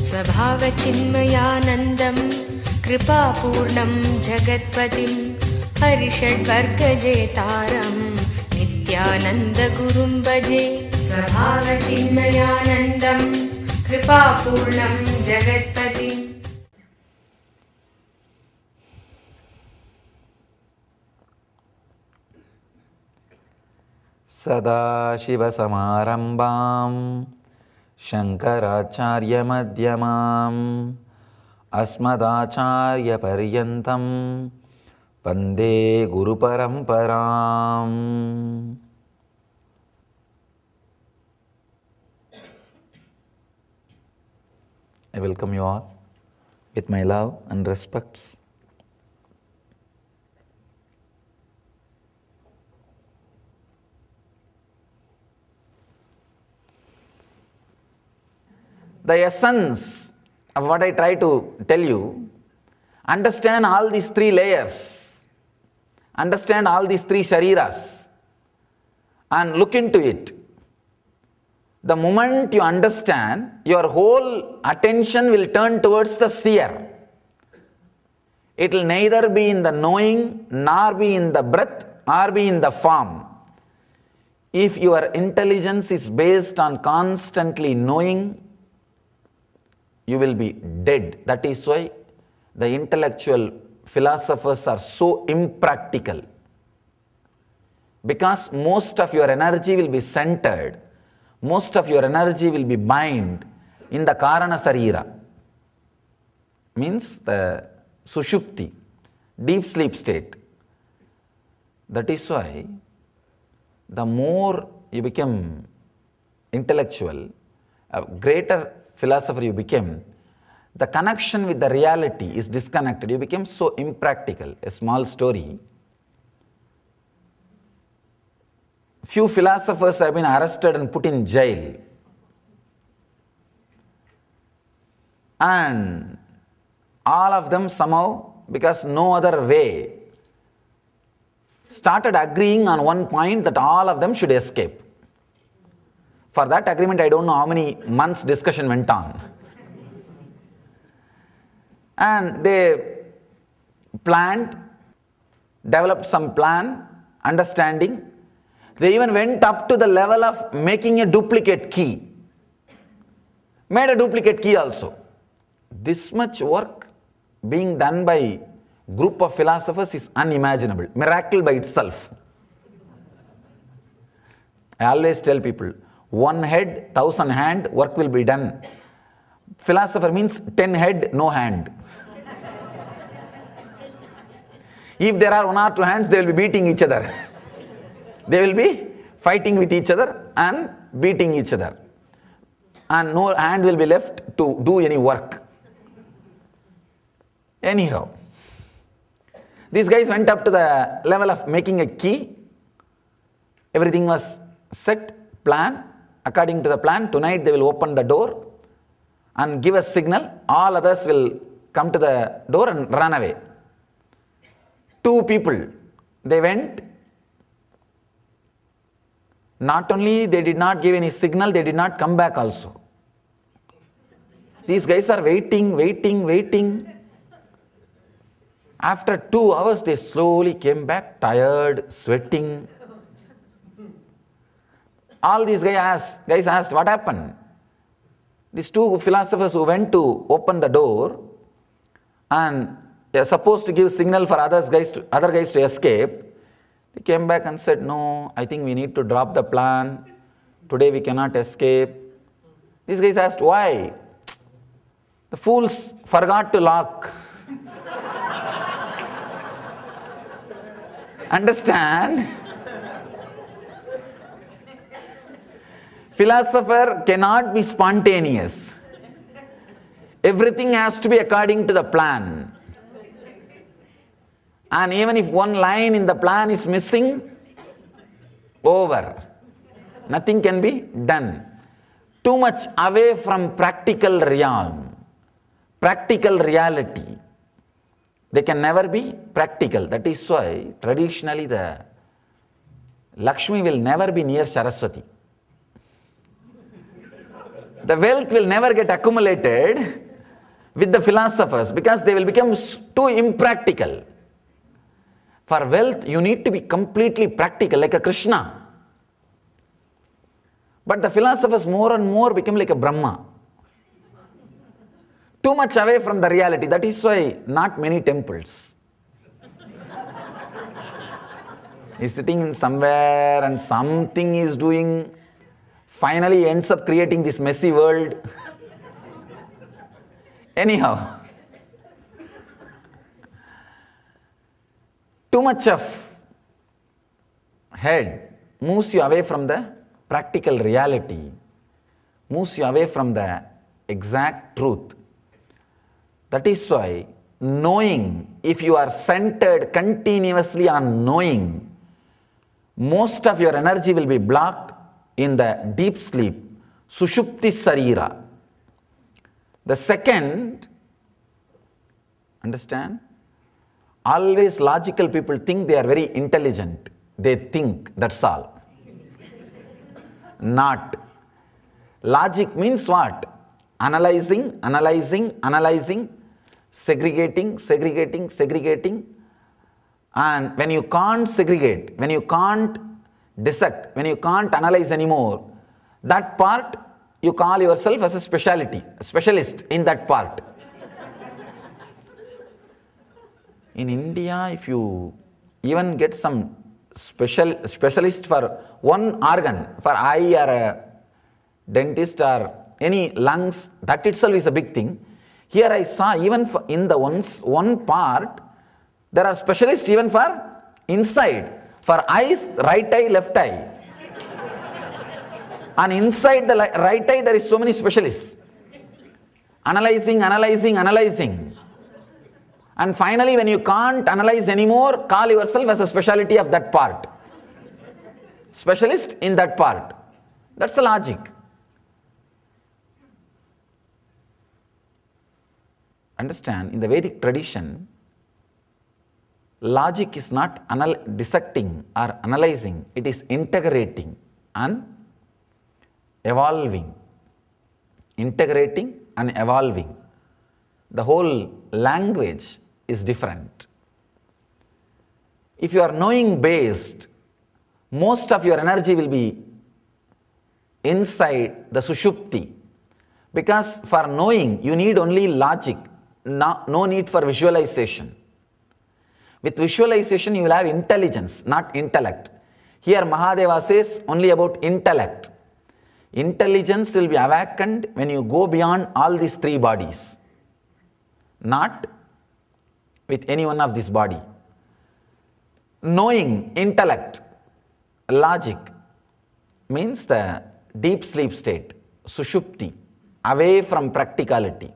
स्वभावचिन्मयानन्दं कृपापूर्णं जगत्पतिं हरिषड्वर्गजेतारं नित्यानन्दगुरुं भजे। स्वभावचिन्मयानन्दं कृपापूर्णं जगत्पतिम्। सदाशिवसमारम्भां शङ्कराचार्यमध्यमाम् अस्मदाचार्यपर्यन्तं वन्दे गुरुपरम्पराम्। I welcome you all with my love and respects. The essence of what I try to tell you, understand all these three layers, understand all these three shariras, and look into it. The moment you understand, your whole attention will turn towards the seer. It will neither be in the knowing, nor be in the breath, or be in the form. If your intelligence is based on constantly knowing, you will be dead. That is why the intellectual philosophers are so impractical. Because most of your energy will be centered, most of your energy will be bind in the Karana Sarira. Means the Sushupti, deep sleep state. That is why the more you become intellectual, a greater philosopher you became, the connection with the reality is disconnected. You become so impractical. A small story. Few philosophers have been arrested and put in jail. And all of them somehow, because no other way, started agreeing on one point that all of them should escape. For that agreement, I don't know how many months discussion went on. And they planned, developed some plan, understanding. They even went up to the level of making a duplicate key. Made a duplicate key also. This much work being done by a group of philosophers is unimaginable. Miracle by itself. I always tell people, one head, 1,000 hand, work will be done. Philosopher means 10 head, no hand. If there are 1 or 2 hands, they will be beating each other. They will be fighting with each other and beating each other. And no hand will be left to do any work. Anyhow, these guys went up to the level of making a key. Everything was set, plan. According to the plan, tonight they will open the door and give a signal. All others will come to the door and run away. 2 people, they went. Not only they did not give any signal, they did not come back also. These guys are waiting. After 2 hours, they slowly came back, tired, sweating. All these guys asked, what happened? These 2 philosophers who went to open the door and they are supposed to give signal for other guys to escape. They came back and said, no, I think we need to drop the plan. Today we cannot escape. These guys asked, why? The fools forgot to lock. Understand? Philosopher cannot be spontaneous. Everything has to be according to the plan. And even if one line in the plan is missing, over. Nothing can be done. Too much away from practical realm, practical reality. They can never be practical. That is why traditionally the Lakshmi will never be near Saraswati. The wealth will never get accumulated with the philosophers because they will become too impractical. For wealth, you need to be completely practical, like a Krishna. But the philosophers more and more become like a Brahma. Too much away from the reality. That is why not many temples. He's sitting in somewhere and something is doing, finally ends up creating this messy world. Anyhow, too much of head moves you away from the practical reality, moves you away from the exact truth. That is why knowing, if you are centered continuously on knowing, most of your energy will be blocked in the deep sleep, Sushupti Sarira. The second, understand? Always logical people think they are very intelligent. They think, that's all. Not. Logic means what? Analyzing, analyzing, analyzing, segregating, segregating, segregating. And when you can't segregate, when you can't dissect, when you can't analyze anymore, that part you call yourself as a specialist in that part. In India, if you even get some specialist for one organ, for eye or a dentist or any lungs, that itself is a big thing. Here I saw even in the one part, there are specialists even for inside. For eyes, right eye, left eye. And inside the right eye, there is so many specialists. Analyzing, analyzing, analyzing. And finally, when you can't analyze anymore, call yourself as a specialty of that part. Specialist in that part. That's the logic. Understand, in the Vedic tradition, logic is not dissecting or analyzing, it is integrating and evolving. Integrating and evolving. The whole language is different. If you are knowing based, most of your energy will be inside the Sushupti. Because for knowing, you need only logic, no need for visualization. With visualization, you will have intelligence, not intellect. Here Mahadeva says only about intellect. Intelligence will be awakened when you go beyond all these three bodies, not with any one of this body. Knowing, intellect, logic means the deep sleep state, Sushupti, away from practicality.